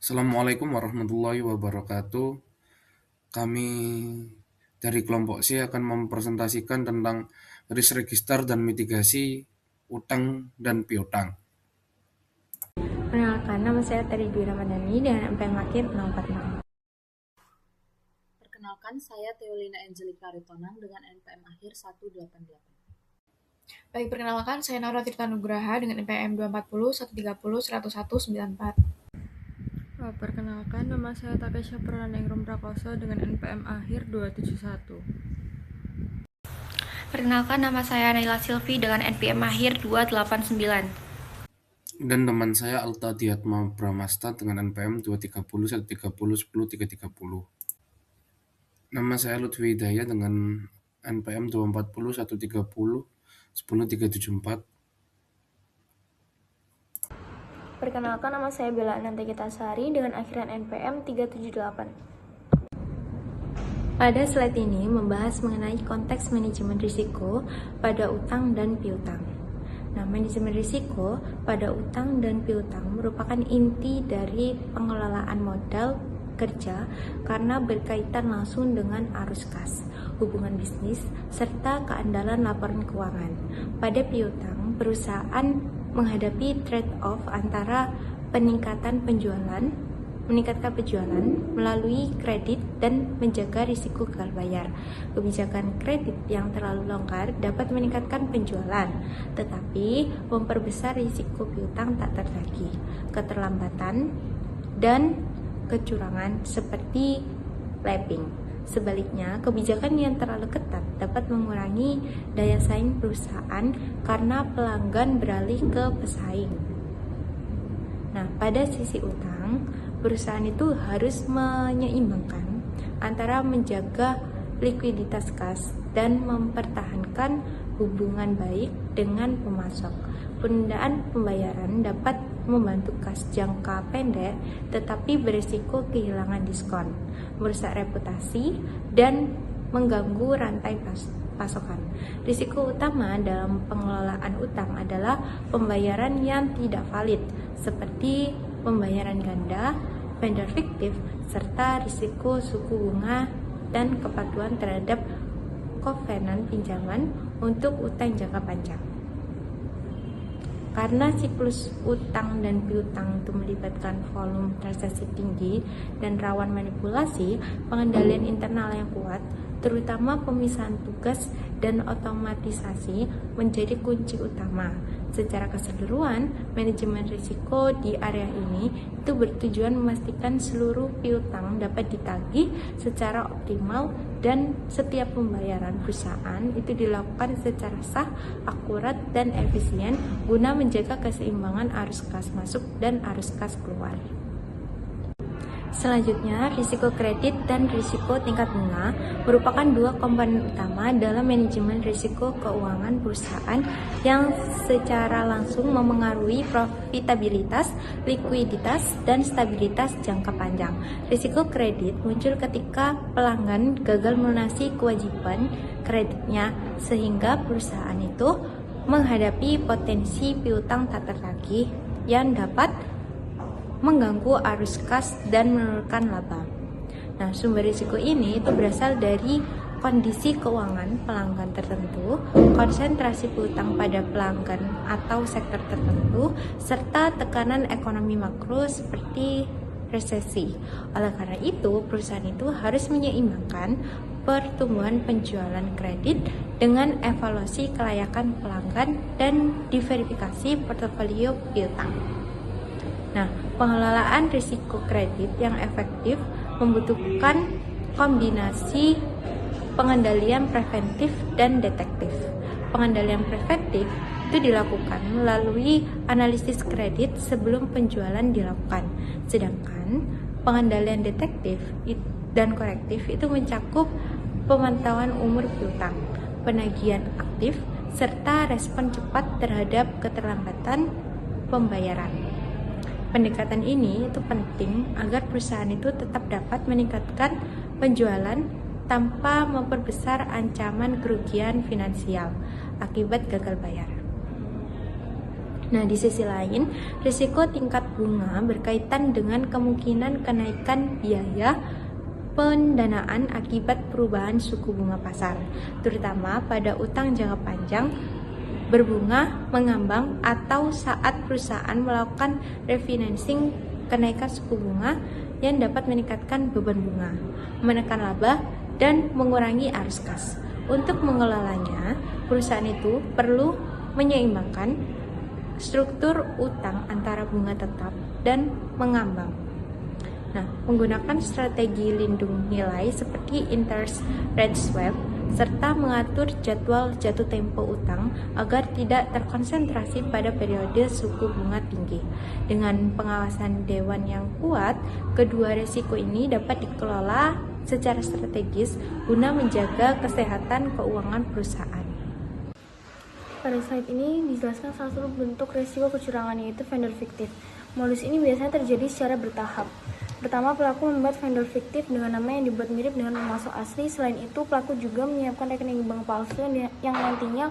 Assalamualaikum warahmatullahi wabarakatuh. Kami dari kelompok C akan mempresentasikan tentang risk register dan mitigasi utang dan piutang. Perkenalkan, nama saya Teri Dwi Ramadhani dengan MPM Akhir 046. Perkenalkan, saya Theolina Angelika Ritonang dengan NPM Akhir 188. Baik, perkenalkan saya Naura Tirta Nugraha dengan NPM 240 130 101 94. Perkenalkan, nama saya Takesha Prananengrum Prakoso dengan NPM Akhir 271. Perkenalkan, nama saya Naila Silvi dengan NPM Akhir 289. Dan teman saya Alta Diatma Bramasta dengan NPM 230 130 10 330. Nama saya Lutfi Hidayah dengan NPM 240 130 10 374. Perkenalkan, nama saya Bella Anantagitasari dengan akhiran NPM 378. Pada slide ini membahas mengenai konteks manajemen risiko pada utang dan piutang. Nah, manajemen risiko pada utang dan piutang merupakan inti dari pengelolaan modal kerja karena berkaitan langsung dengan arus kas, hubungan bisnis, serta keandalan laporan keuangan. Pada piutang, perusahaan menghadapi trade-off antara meningkatkan penjualan melalui kredit dan menjaga risiko gagal bayar. Kebijakan kredit yang terlalu longgar dapat meningkatkan penjualan, tetapi memperbesar risiko piutang tak tertagih, keterlambatan, dan kecurangan seperti lapping. Sebaliknya, kebijakan yang terlalu ketat dapat mengurangi daya saing perusahaan karena pelanggan beralih ke pesaing. Nah, pada sisi utang, perusahaan itu harus menyeimbangkan antara menjaga likuiditas kas dan mempertahankan hubungan baik dengan pemasok. Penundaan pembayaran dapat membantu kas jangka pendek tetapi berisiko kehilangan diskon, merusak reputasi, dan mengganggu rantai pasokan. Risiko utama dalam pengelolaan utang adalah pembayaran yang tidak valid, seperti pembayaran ganda, vendor fiktif, serta risiko suku bunga dan kepatuhan terhadap kovenan pinjaman untuk utang jangka panjang. Karena siklus utang dan piutang itu melibatkan volume transaksi tinggi dan rawan manipulasi, pengendalian internal yang kuat, terutama pemisahan tugas dan otomatisasi, menjadi kunci utama. Secara keseluruhan, manajemen risiko di area ini itu bertujuan memastikan seluruh piutang dapat ditagih secara optimal dan setiap pembayaran perusahaan itu dilakukan secara sah, akurat, dan efisien guna menjaga keseimbangan arus kas masuk dan arus kas keluar. Selanjutnya, risiko kredit dan risiko tingkat bunga merupakan dua komponen utama dalam manajemen risiko keuangan perusahaan yang secara langsung memengaruhi profitabilitas, likuiditas, dan stabilitas jangka panjang. Risiko kredit muncul ketika pelanggan gagal melunasi kewajiban kreditnya sehingga perusahaan itu menghadapi potensi piutang tak tertagih yang dapat mengganggu arus kas dan menurunkan laba. Nah, sumber risiko ini itu berasal dari kondisi keuangan pelanggan tertentu, konsentrasi piutang pada pelanggan atau sektor tertentu, serta tekanan ekonomi makro seperti resesi. Oleh karena itu, perusahaan itu harus menyeimbangkan pertumbuhan penjualan kredit dengan evaluasi kelayakan pelanggan dan diverifikasi portofolio piutang. Nah, pengelolaan risiko kredit yang efektif membutuhkan kombinasi pengendalian preventif dan detektif. Pengendalian preventif itu dilakukan melalui analisis kredit sebelum penjualan dilakukan. Sedangkan pengendalian detektif dan korektif itu mencakup pemantauan umur piutang, penagihan aktif, serta respon cepat terhadap keterlambatan pembayaran. Pendekatan ini itu penting agar perusahaan itu tetap dapat meningkatkan penjualan tanpa memperbesar ancaman kerugian finansial akibat gagal bayar. Nah, di sisi lain, risiko tingkat bunga berkaitan dengan kemungkinan kenaikan biaya pendanaan akibat perubahan suku bunga pasar, terutama pada utang jangka panjang berbunga mengambang atau saat perusahaan melakukan refinancing. Kenaikan suku bunga yang dapat meningkatkan beban bunga, menekan laba, dan mengurangi arus kas. Untuk mengelolanya, perusahaan itu perlu menyeimbangkan struktur utang antara bunga tetap dan mengambang. Nah, menggunakan strategi lindung nilai seperti interest rate swap serta mengatur jadwal jatuh tempo utang agar tidak terkonsentrasi pada periode suku bunga tinggi. Dengan pengawasan dewan yang kuat, kedua risiko ini dapat dikelola secara strategis guna menjaga kesehatan keuangan perusahaan. Pada slide ini dijelaskan salah satu bentuk risiko kecurangan, yaitu vendor fiktif. Modus ini biasanya terjadi secara bertahap. Pertama, pelaku membuat vendor fiktif dengan nama yang dibuat mirip dengan pemasok asli. Selain itu, pelaku juga menyiapkan rekening bank palsu yang nantinya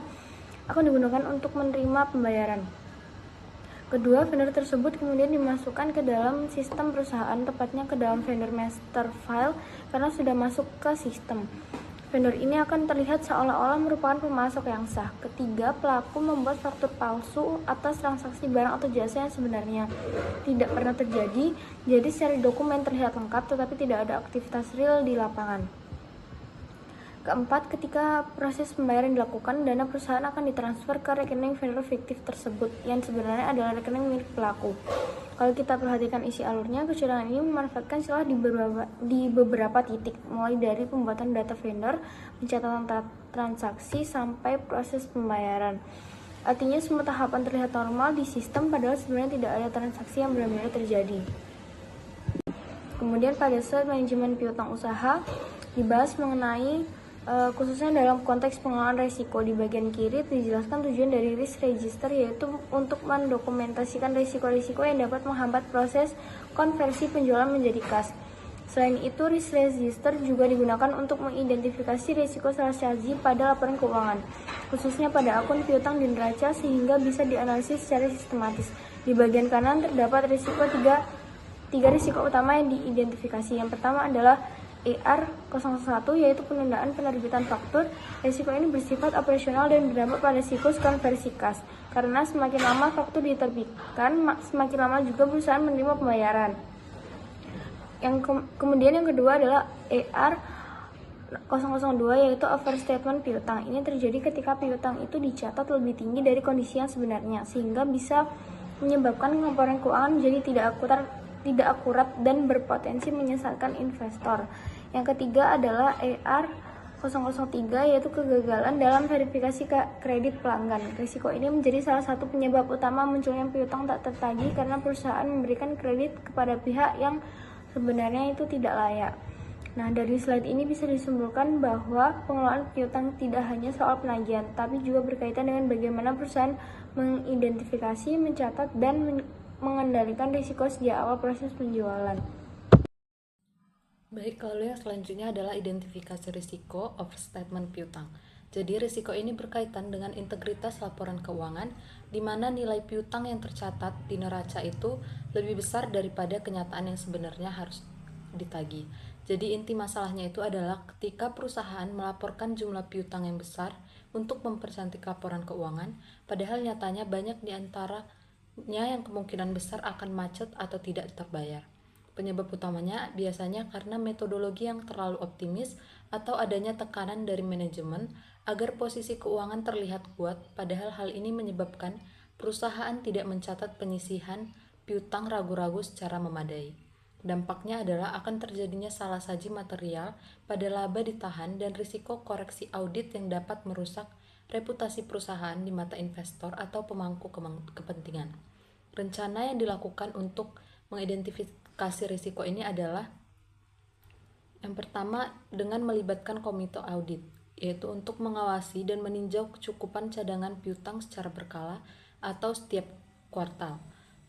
akan digunakan untuk menerima pembayaran. Kedua, vendor tersebut kemudian dimasukkan ke dalam sistem perusahaan, tepatnya ke dalam vendor master file, karena sudah masuk ke sistem. Vendor ini akan terlihat seolah-olah merupakan pemasok yang sah. Ketiga, pelaku membuat faktur palsu atas transaksi barang atau jasa yang sebenarnya tidak pernah terjadi, jadi secara dokumen terlihat lengkap tetapi tidak ada aktivitas real di lapangan. Keempat, ketika proses pembayaran dilakukan, dana perusahaan akan ditransfer ke rekening vendor fiktif tersebut, yang sebenarnya adalah rekening milik pelaku. Kalau kita perhatikan isi alurnya, kecurangan ini memanfaatkan celah di beberapa titik, mulai dari pembuatan data vendor, pencatatan transaksi, sampai proses pembayaran. Artinya semua tahapan terlihat normal di sistem, padahal sebenarnya tidak ada transaksi yang benar-benar terjadi. Kemudian pada slide manajemen piutang usaha, dibahas mengenai khususnya dalam konteks pengelolaan risiko. Di bagian kiri dijelaskan tujuan dari risk register, yaitu untuk mendokumentasikan risiko-risiko yang dapat menghambat proses konversi penjualan menjadi kas. Selain itu, risk register juga digunakan untuk mengidentifikasi risiko salah saji pada laporan keuangan, khususnya pada akun piutang di neraca, sehingga bisa dianalisis secara sistematis. Di bagian kanan terdapat tiga risiko utama yang diidentifikasi. Yang pertama adalah ER001, yaitu penundaan penerbitan faktur. Risiko ini bersifat operasional dan berdampak pada siklus konversi kas, karena semakin lama faktur diterbitkan, semakin lama juga perusahaan menerima pembayaran. Kemudian yang kedua adalah ER002, yaitu overstatement piutang. Ini terjadi ketika piutang itu dicatat lebih tinggi dari kondisi yang sebenarnya, sehingga bisa menyebabkan laporan keuangan menjadi tidak akurat dan berpotensi menyesatkan investor. Yang ketiga adalah ER003, yaitu kegagalan dalam verifikasi kredit pelanggan. Risiko ini menjadi salah satu penyebab utama munculnya piutang tak tertagih, karena perusahaan memberikan kredit kepada pihak yang sebenarnya itu tidak layak. Nah, dari slide ini bisa disimpulkan bahwa pengelolaan piutang tidak hanya soal penagihan, tapi juga berkaitan dengan bagaimana perusahaan mengidentifikasi, mencatat, dan mengendalikan risiko sejak awal proses penjualan. Baik, lalu yang selanjutnya adalah identifikasi risiko overstatement piutang. Jadi risiko ini berkaitan dengan integritas laporan keuangan, di mana nilai piutang yang tercatat di neraca itu lebih besar daripada kenyataan yang sebenarnya harus ditagih. Jadi inti masalahnya itu adalah ketika perusahaan melaporkan jumlah piutang yang besar untuk mempercantik laporan keuangan, padahal nyatanya banyak di antaranya yang kemungkinan besar akan macet atau tidak terbayar. Penyebab utamanya biasanya karena metodologi yang terlalu optimis atau adanya tekanan dari manajemen agar posisi keuangan terlihat kuat, padahal hal ini menyebabkan perusahaan tidak mencatat penyisihan piutang ragu-ragu secara memadai. Dampaknya adalah akan terjadinya salah saji material pada laba ditahan dan risiko koreksi audit yang dapat merusak reputasi perusahaan di mata investor atau pemangku kepentingan. Rencana yang dilakukan untuk mengidentifikasi risiko ini adalah yang pertama dengan melibatkan komite audit, yaitu untuk mengawasi dan meninjau kecukupan cadangan piutang secara berkala atau setiap kuartal.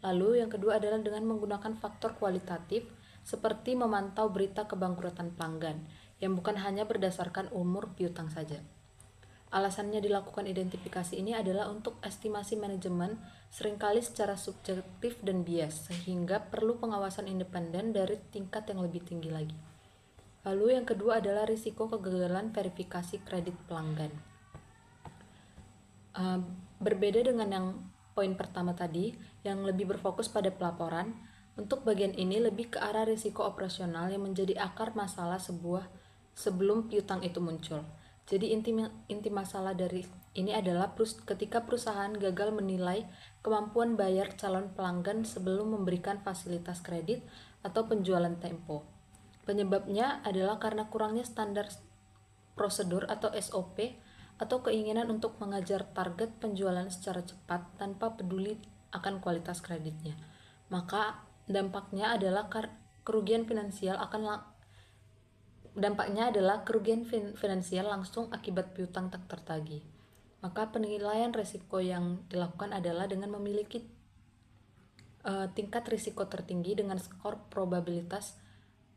Lalu yang kedua adalah dengan menggunakan faktor kualitatif seperti memantau berita kebangkrutan pelanggan yang bukan hanya berdasarkan umur piutang saja. Alasannya dilakukan identifikasi ini adalah untuk estimasi manajemen seringkali secara subjektif dan bias, sehingga perlu pengawasan independen dari tingkat yang lebih tinggi lagi. Lalu yang kedua adalah risiko kegagalan verifikasi kredit pelanggan. Berbeda dengan yang poin pertama tadi, yang lebih berfokus pada pelaporan, untuk bagian ini lebih ke arah risiko operasional yang menjadi akar masalah sebelum piutang itu muncul. Jadi inti masalah dari ini adalah ketika perusahaan gagal menilai kemampuan bayar calon pelanggan sebelum memberikan fasilitas kredit atau penjualan tempo. Penyebabnya adalah karena kurangnya standar prosedur atau SOP atau keinginan untuk mengejar target penjualan secara cepat tanpa peduli akan kualitas kreditnya. Maka dampaknya adalah kerugian finansial langsung akibat piutang tak tertagih. Maka penilaian risiko yang dilakukan adalah dengan memiliki tingkat risiko tertinggi dengan skor probabilitas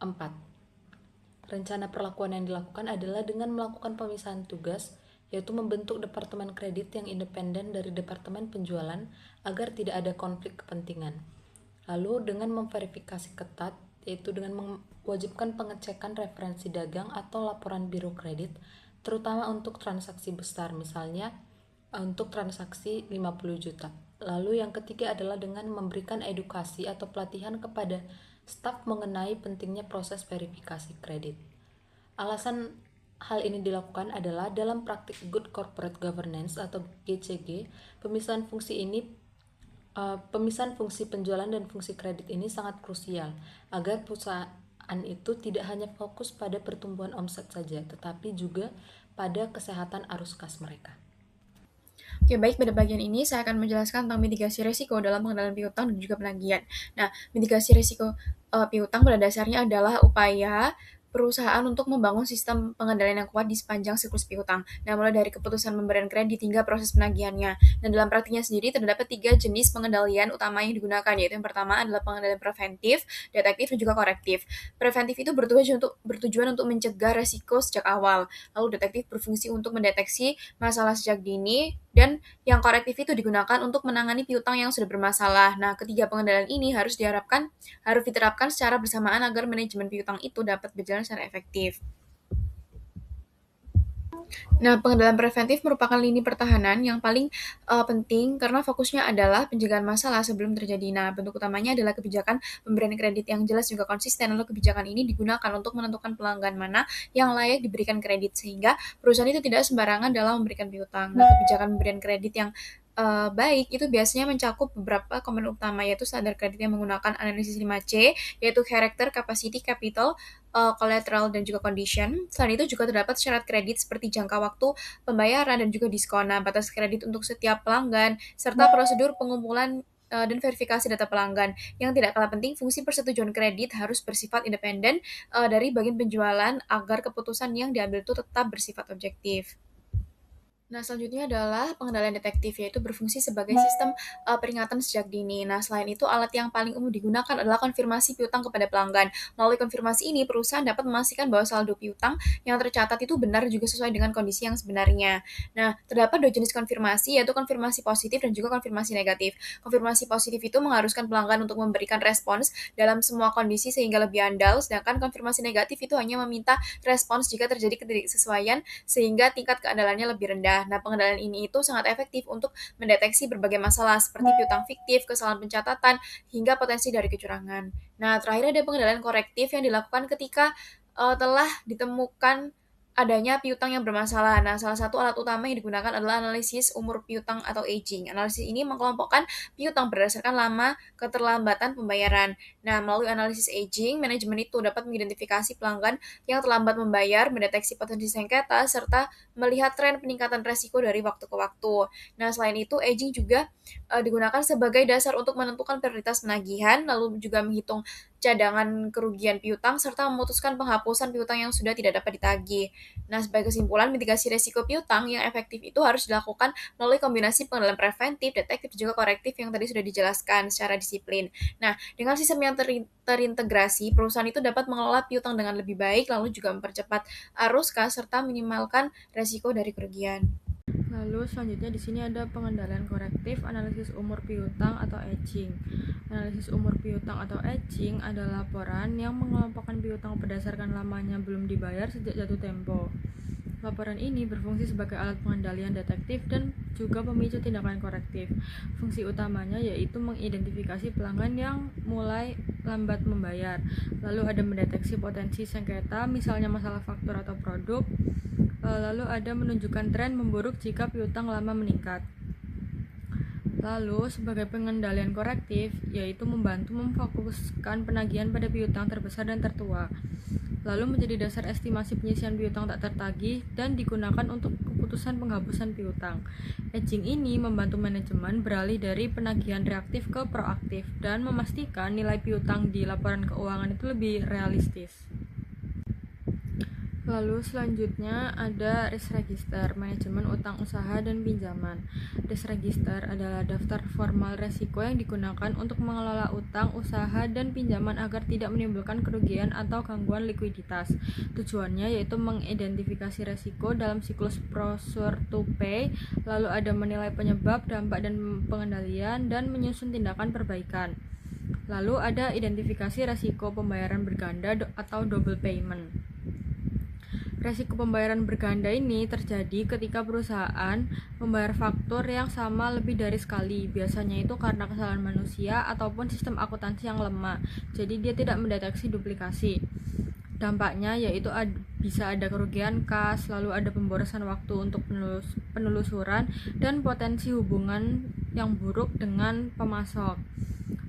4. Rencana perlakuan yang dilakukan adalah dengan melakukan pemisahan tugas, yaitu membentuk departemen kredit yang independen dari departemen penjualan agar tidak ada konflik kepentingan. Lalu dengan memverifikasi ketat, yaitu dengan mewajibkan pengecekan referensi dagang atau laporan biro kredit, terutama untuk transaksi besar, misalnya untuk transaksi 50 juta. Lalu yang ketiga adalah dengan memberikan edukasi atau pelatihan kepada staf mengenai pentingnya proses verifikasi kredit. Alasan hal ini dilakukan adalah dalam praktik Good Corporate Governance atau GCG, pemisahan fungsi penjualan dan fungsi kredit ini sangat krusial agar perusahaan itu tidak hanya fokus pada pertumbuhan omset saja, tetapi juga pada kesehatan arus kas mereka. Oke, baik, pada bagian ini saya akan menjelaskan tentang mitigasi risiko dalam pengendalian piutang dan juga penagihan. Nah, mitigasi risiko piutang pada dasarnya adalah upaya perusahaan untuk membangun sistem pengendalian yang kuat di sepanjang siklus piutang. Nah, mulai dari keputusan pemberian kredit hingga proses penagihannya. Dan dalam praktiknya sendiri terdapat 3 jenis pengendalian utama yang digunakan, yaitu yang pertama adalah pengendalian preventif, detektif, dan juga korektif. Preventif itu bertujuan untuk mencegah resiko sejak awal. Lalu detektif berfungsi untuk mendeteksi masalah sejak dini, dan yang korektif itu digunakan untuk menangani piutang yang sudah bermasalah. Nah, ketiga pengendalian ini harus diterapkan secara bersamaan agar manajemen piutang itu dapat berjalan secara efektif. Nah, pengendalian preventif merupakan lini pertahanan yang paling penting karena fokusnya adalah pencegahan masalah sebelum terjadi. Nah, bentuk utamanya adalah kebijakan pemberian kredit yang jelas juga konsisten. Lalu kebijakan ini digunakan untuk menentukan pelanggan mana yang layak diberikan kredit sehingga perusahaan itu tidak sembarangan dalam memberikan piutang. Nah, kebijakan pemberian kredit yang baik itu biasanya mencakup beberapa komponen utama, yaitu standar kredit yang menggunakan analisis 5C, yaitu character, capacity, capital, collateral, dan juga condition. Selain itu juga terdapat syarat kredit seperti jangka waktu pembayaran dan juga diskon, batas kredit untuk setiap pelanggan, serta prosedur pengumpulan dan verifikasi data pelanggan. Yang tidak kalah penting, fungsi persetujuan kredit harus bersifat independen dari bagian penjualan agar keputusan yang diambil itu tetap bersifat objektif. Nah, selanjutnya adalah pengendalian detektif, yaitu berfungsi sebagai sistem peringatan sejak dini. Nah, selain itu, alat yang paling umum digunakan adalah konfirmasi piutang kepada pelanggan. Melalui konfirmasi ini, perusahaan dapat memastikan bahwa saldo piutang yang tercatat itu benar juga sesuai dengan kondisi yang sebenarnya. Nah, terdapat 2 jenis konfirmasi, yaitu konfirmasi positif dan juga konfirmasi negatif. Konfirmasi positif itu mengharuskan pelanggan untuk memberikan respons dalam semua kondisi sehingga lebih andal, sedangkan konfirmasi negatif itu hanya meminta respons jika terjadi ketidaksesuaian sehingga tingkat keandalannya lebih rendah. Nah, pengendalian ini itu sangat efektif untuk mendeteksi berbagai masalah seperti piutang fiktif, kesalahan pencatatan, hingga potensi dari kecurangan. Nah, terakhir ada pengendalian korektif yang dilakukan ketika telah ditemukan adanya piutang yang bermasalah. Nah, salah satu alat utama yang digunakan adalah analisis umur piutang atau aging. Analisis ini mengelompokkan piutang berdasarkan lama keterlambatan pembayaran. Nah, melalui analisis aging, manajemen itu dapat mengidentifikasi pelanggan yang terlambat membayar, mendeteksi potensi sengketa, serta melihat tren peningkatan resiko dari waktu ke waktu. Nah, selain itu, aging juga digunakan sebagai dasar untuk menentukan prioritas penagihan, lalu juga menghitung cadangan kerugian piutang, serta memutuskan penghapusan piutang yang sudah tidak dapat ditagih. Nah, sebagai kesimpulan, mitigasi risiko piutang yang efektif itu harus dilakukan melalui kombinasi pengendalian preventif, detektif, dan juga korektif yang tadi sudah dijelaskan secara disiplin. Nah, dengan sistem yang terintegrasi, perusahaan itu dapat mengelola piutang dengan lebih baik, lalu juga mempercepat arus kas, serta minimalkan risiko dari kerugian. Lalu selanjutnya di sini ada pengendalian korektif, analisis umur piutang atau aging. Analisis umur piutang atau aging adalah laporan yang mengelompokkan piutang berdasarkan lamanya belum dibayar sejak jatuh tempo. Laporan ini berfungsi sebagai alat pengendalian detektif dan juga pemicu tindakan korektif. Fungsi utamanya yaitu mengidentifikasi pelanggan yang mulai lambat membayar. Lalu ada mendeteksi potensi sengketa, misalnya masalah faktur atau produk. Lalu ada menunjukkan tren memburuk jika piutang lama meningkat. Lalu, sebagai pengendalian korektif, yaitu membantu memfokuskan penagihan pada piutang terbesar dan tertua. Lalu menjadi dasar estimasi penyisian piutang tak tertagih dan digunakan untuk keputusan penghapusan piutang. Aging ini membantu manajemen beralih dari penagihan reaktif ke proaktif dan memastikan nilai piutang di laporan keuangan itu lebih realistis. Lalu selanjutnya ada risk register, manajemen utang usaha dan pinjaman. Risk register adalah daftar formal resiko yang digunakan untuk mengelola utang usaha dan pinjaman agar tidak menimbulkan kerugian atau gangguan likuiditas. Tujuannya yaitu mengidentifikasi resiko dalam siklus procure to pay, lalu ada menilai penyebab, dampak, dan pengendalian, dan menyusun tindakan perbaikan. Lalu ada identifikasi resiko pembayaran berganda atau double payment. Resiko pembayaran berganda ini terjadi ketika perusahaan membayar faktur yang sama lebih dari sekali. Biasanya itu karena kesalahan manusia ataupun sistem akuntansi yang lemah. Jadi dia tidak mendeteksi duplikasi. Dampaknya yaitu bisa ada kerugian kas, lalu ada pemborosan waktu untuk penelusuran, dan potensi hubungan yang buruk dengan pemasok.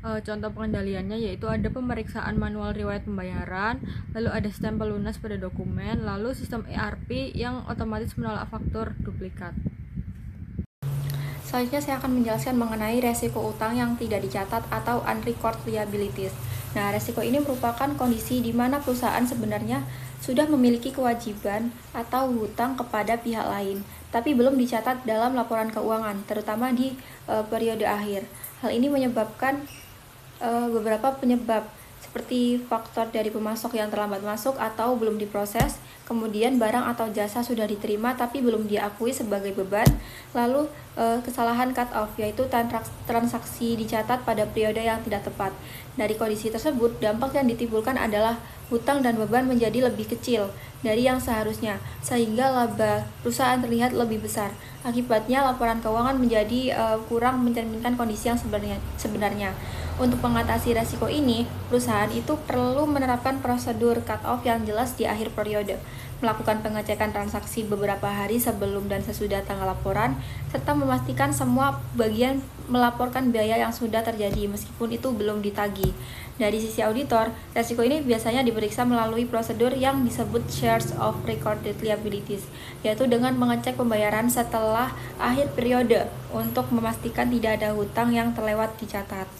Contoh pengendaliannya yaitu ada pemeriksaan manual riwayat pembayaran, lalu ada stempel lunas pada dokumen, lalu sistem ERP yang otomatis menolak faktur duplikat. Selanjutnya saya akan menjelaskan mengenai resiko utang yang tidak dicatat atau unrecorded liabilities. Nah, resiko ini merupakan kondisi di mana perusahaan sebenarnya sudah memiliki kewajiban atau hutang kepada pihak lain, tapi belum dicatat dalam laporan keuangan, terutama di periode akhir. Hal ini menyebabkan beberapa penyebab seperti faktor dari pemasok yang terlambat masuk atau belum diproses, kemudian barang atau jasa sudah diterima tapi belum diakui sebagai beban, lalu kesalahan cut off yaitu transaksi dicatat pada periode yang tidak tepat. Dari kondisi tersebut, dampak yang ditimbulkan adalah hutang dan beban menjadi lebih kecil dari yang seharusnya, sehingga laba perusahaan terlihat lebih besar. Akibatnya, laporan keuangan menjadi kurang mencerminkan kondisi yang sebenarnya. Untuk mengatasi resiko ini, perusahaan itu perlu menerapkan prosedur cut-off yang jelas di akhir periode, melakukan pengecekan transaksi beberapa hari sebelum dan sesudah tanggal laporan, serta memastikan semua bagian melaporkan biaya yang sudah terjadi meskipun itu belum ditagih. Dari sisi auditor, resiko ini biasanya diperiksa melalui prosedur yang disebut shares of recorded liabilities, yaitu dengan mengecek pembayaran setelah akhir periode untuk memastikan tidak ada hutang yang terlewat dicatat.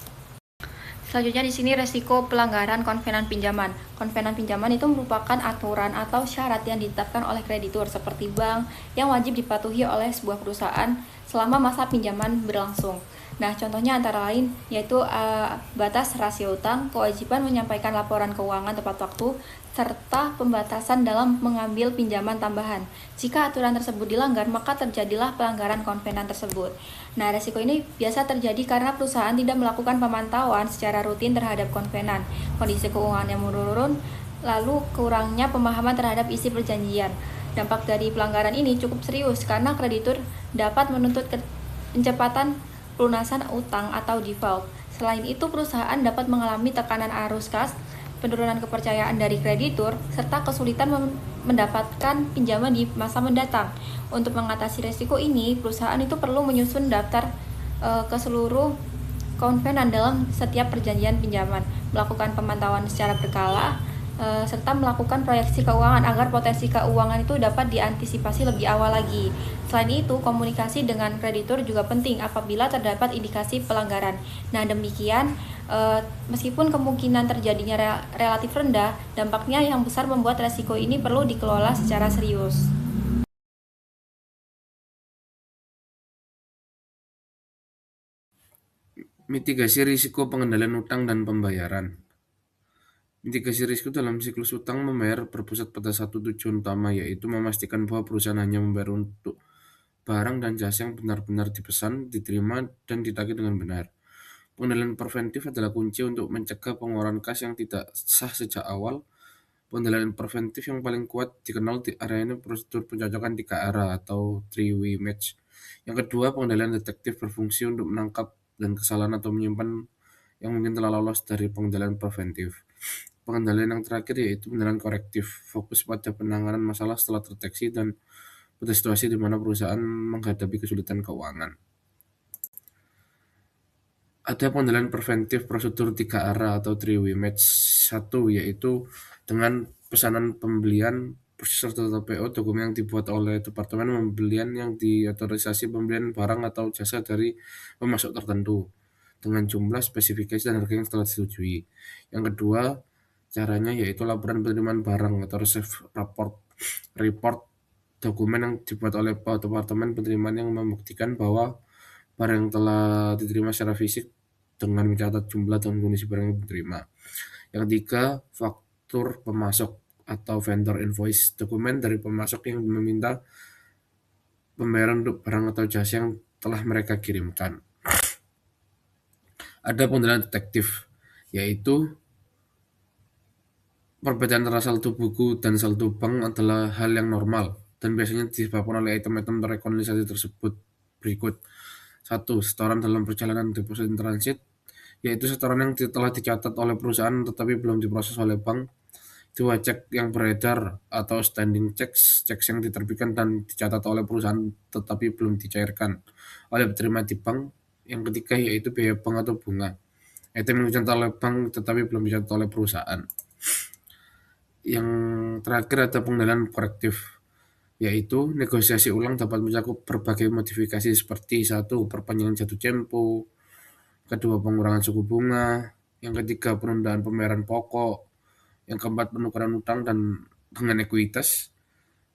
Selanjutnya di sini resiko pelanggaran konvenan pinjaman. Konvenan pinjaman itu merupakan aturan atau syarat yang ditetapkan oleh kreditur seperti bank yang wajib dipatuhi oleh sebuah perusahaan selama masa pinjaman berlangsung. Nah, contohnya antara lain yaitu batas rasio utang, kewajiban menyampaikan laporan keuangan tepat waktu, serta pembatasan dalam mengambil pinjaman tambahan. Jika aturan tersebut dilanggar, maka terjadilah pelanggaran konvenan tersebut. Nah, resiko ini biasa terjadi karena perusahaan tidak melakukan pemantauan secara rutin terhadap konvenan, kondisi keuangan yang menurun, lalu kurangnya pemahaman terhadap isi perjanjian. Dampak dari pelanggaran ini cukup serius karena kreditur dapat menuntut kecepatan pelunasan utang atau default. Selain itu, perusahaan dapat mengalami tekanan arus kas, penurunan kepercayaan dari kreditur, serta kesulitan mendapatkan pinjaman di masa mendatang. Untuk mengatasi risiko ini, perusahaan itu perlu menyusun daftar ke seluruh konvenan dalam setiap perjanjian pinjaman, melakukan pemantauan secara berkala, serta melakukan proyeksi keuangan agar potensi keuangan itu dapat diantisipasi lebih awal lagi. Selain itu, komunikasi dengan kreditur juga penting apabila terdapat indikasi pelanggaran. Nah, demikian, meskipun kemungkinan terjadinya relatif rendah, dampaknya yang besar membuat resiko ini perlu dikelola secara serius. Mitigasi risiko pengendalian utang dan pembayaran. Mitigasi risiko dalam siklus utang membayar berpusat pada satu tujuan utama, yaitu memastikan bahwa perusahaan hanya membayar untuk barang dan jasa yang benar-benar dipesan, diterima, dan ditagih dengan benar. Pengendalian preventif adalah kunci untuk mencegah pengeluaran kas yang tidak sah sejak awal. Pengendalian preventif yang paling kuat dikenal di area ini prosedur pencocokan 3 arah atau three-way match. Yang kedua, pengendalian detektif berfungsi untuk menangkap dan kesalahan atau menyimpan yang mungkin telah lolos dari pengendalian preventif. Pengendalian yang terakhir yaitu pengendalian korektif, fokus pada penanganan masalah setelah terdeteksi dan pada situasi di mana perusahaan menghadapi kesulitan keuangan. Ada pengendalian preventif prosedur 3 arah atau three-way match. Satu, yaitu dengan pesanan pembelian serta PO dokumen yang dibuat oleh Departemen Pembelian yang diotorisasi pembelian barang atau jasa dari pemasok tertentu dengan jumlah, spesifikasi, dan harga yang telah disetujui. Yang kedua, caranya yaitu laporan penerimaan barang atau receipt report dokumen yang dibuat oleh Departemen Penerimaan yang membuktikan bahwa barang yang telah diterima secara fisik dengan mencatat jumlah dan kondisi barang yang diterima. Yang ketiga, faktur pemasok atau vendor invoice, dokumen dari pemasok yang meminta pembayaran untuk barang atau jasa yang telah mereka kirimkan. Ada pengendalian detektif, yaitu perbedaan antara saldo buku dan saldo bank adalah hal yang normal dan biasanya disebabkan oleh item-item terrekonisasi tersebut berikut. 1. Setoran dalam perjalanan deposit in transit, yaitu setoran yang telah dicatat oleh perusahaan tetapi belum diproses oleh bank. 2. Cek yang beredar atau standing checks, cek yang diterbitkan dan dicatat oleh perusahaan tetapi belum dicairkan oleh penerima di bank. Yang ketiga yaitu biaya bank atau bunga, item yang dicatat oleh bank tetapi belum dicatat oleh perusahaan. Yang terakhir ada pengendalian korektif, yaitu negosiasi ulang dapat mencakup berbagai modifikasi seperti 1. Perpanjangan jatuh tempo, 2. Pengurangan suku bunga, yang ketiga penundaan pembayaran pokok, yang keempat penukaran utang dan dengan ekuitas,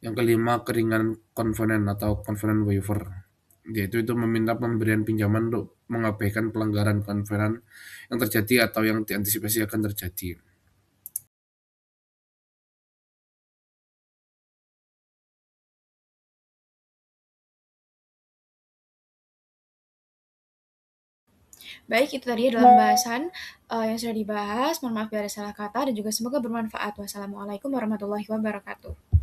yang kelima keringanan covenant atau covenant waiver, yaitu itu meminta pemberian pinjaman untuk mengabaikan pelanggaran covenant yang terjadi atau yang diantisipasi akan terjadi. Baik, itu tadi adalah pembahasan yang sudah dibahas. Mohon maaf bila ada salah kata dan juga semoga bermanfaat. Wassalamualaikum warahmatullahi wabarakatuh.